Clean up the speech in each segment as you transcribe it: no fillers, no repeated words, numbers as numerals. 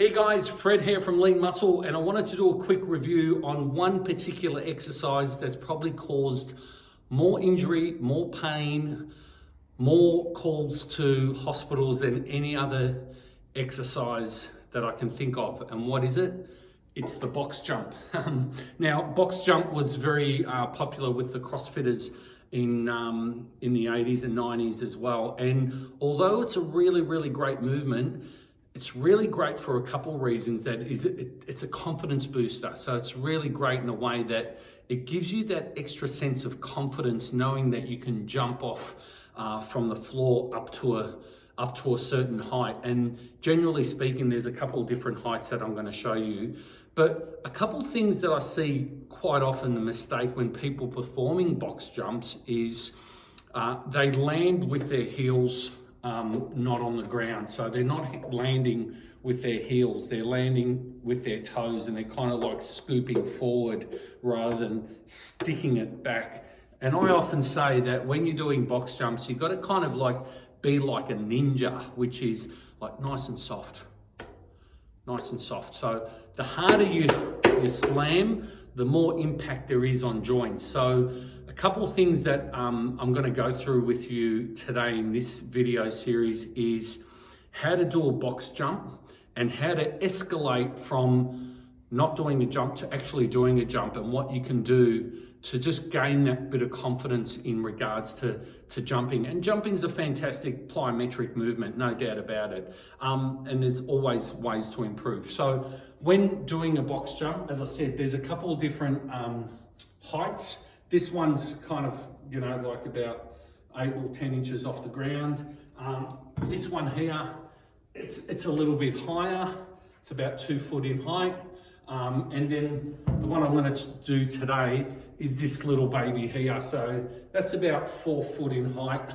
Hey guys, Fred here from Lean Muscle, and I wanted to do a quick review on one particular exercise that's probably caused more injury, more pain, more calls to hospitals than any other exercise that I can think of. And what is it? It's the box jump. Now, box jump was very popular with the CrossFitters in the 80s and 90s as well. And although it's a really great movement, it's really great for a couple of reasons. It's a confidence booster. So it's really great in a way that it gives you that extra sense of confidence knowing that you can jump off from the floor up to a certain height. And generally speaking, there's a couple of different heights that I'm going to show you. But a couple of things that I see quite often, the mistake when people performing box jumps is they land with their heels not on the ground. So they're not landing with their heels, they're landing with their toes, and they're kind of like scooping forward rather than sticking it back. And I often say that when you're doing box jumps, you've got to kind of like be like a ninja, which is like nice and soft. So the harder you slam, the more impact there is on joints. So a couple of things that I'm going to go through with you today in this video series is how to do a box jump and how to escalate from not doing a jump to actually doing a jump, and what you can do to just gain that bit of confidence in regards to jumping. And jumping's a fantastic plyometric movement, no doubt about it. And there's always ways to improve. So when doing a box jump, as I said, there's a couple of different heights. This one's kind of, like about 8 or 10 inches off the ground. This one here, it's a little bit higher. It's about 2 foot in height. And then the one I'm going to do today is this little baby here. So that's about 4 foot in height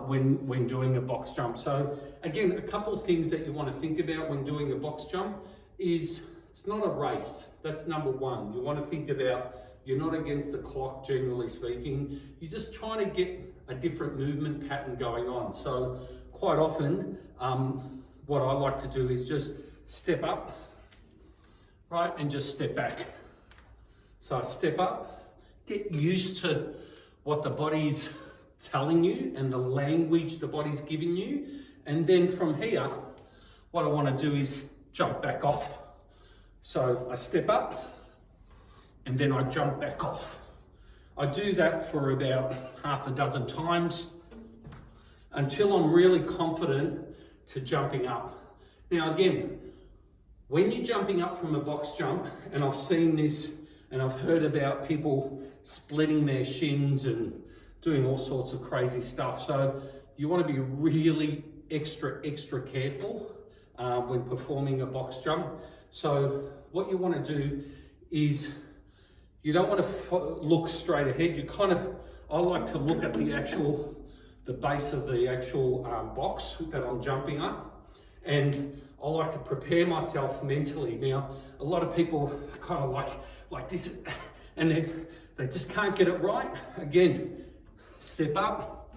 when doing a box jump. So again, a couple of things that you want to think about when doing a box jump is it's not a race. That's number one. You want to think about you're not against the clock, generally speaking. You're just trying to get a different movement pattern going on. So quite often, what I like to do is just step up, right, and just step back. So step up, get used to what the body's telling you and the language the body's giving you. And then from here, what I want to do is jump back off. So I step up and then I jump back off. I do that for about half a dozen times until I'm really confident to jumping up. Now again, when you're jumping up from a box jump, and I've seen this and I've heard about people splitting their shins and doing all sorts of crazy stuff. So you want to be really extra careful when performing a box jump. So what you want to do is you don't want to look straight ahead. I like to look at the base of the actual box that I'm jumping up, and I like to prepare myself mentally. Now, a lot of people kind of like this, and they just can't get it right. Again, step up,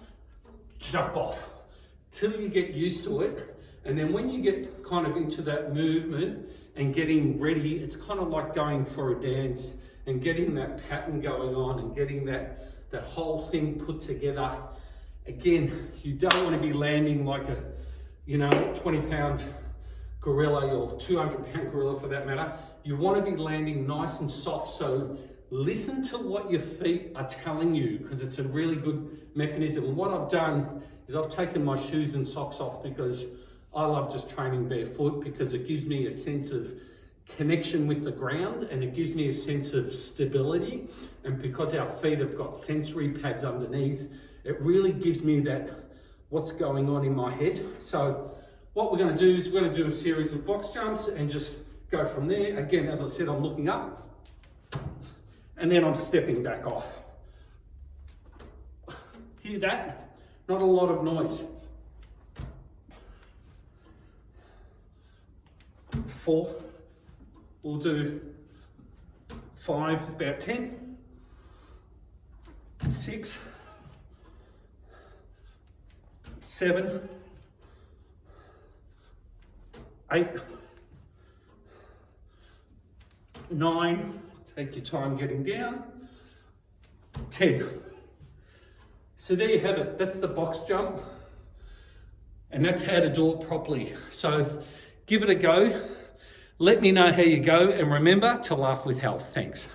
jump off, till you get used to it. And then when you get kind of into that movement and getting ready, it's kind of like going for a dance and getting that pattern going on and getting that whole thing put together. Again, you don't want to be landing like a 20-pound gorilla or 200-pound gorilla for that matter. You want to be landing nice and soft. So listen to what your feet are telling you, because it's a really good mechanism. And what I've done is I've taken my shoes and socks off because I love just training barefoot, because it gives me a sense of connection with the ground and it gives me a sense of stability. And because our feet have got sensory pads underneath, it really gives me that what's going on in my head. So what we're going to do is we're going to do a series of box jumps and just go from there. Again, as I said, I'm looking up and then I'm stepping back off. Hear that? Not a lot of noise. 4. We'll do 5, about 10. 6. 7. 8, 9, take your time getting down, 10. So there you have it. That's the box jump. And that's how to do it properly. So give it a go. Let me know how you go. And remember to laugh with health. Thanks.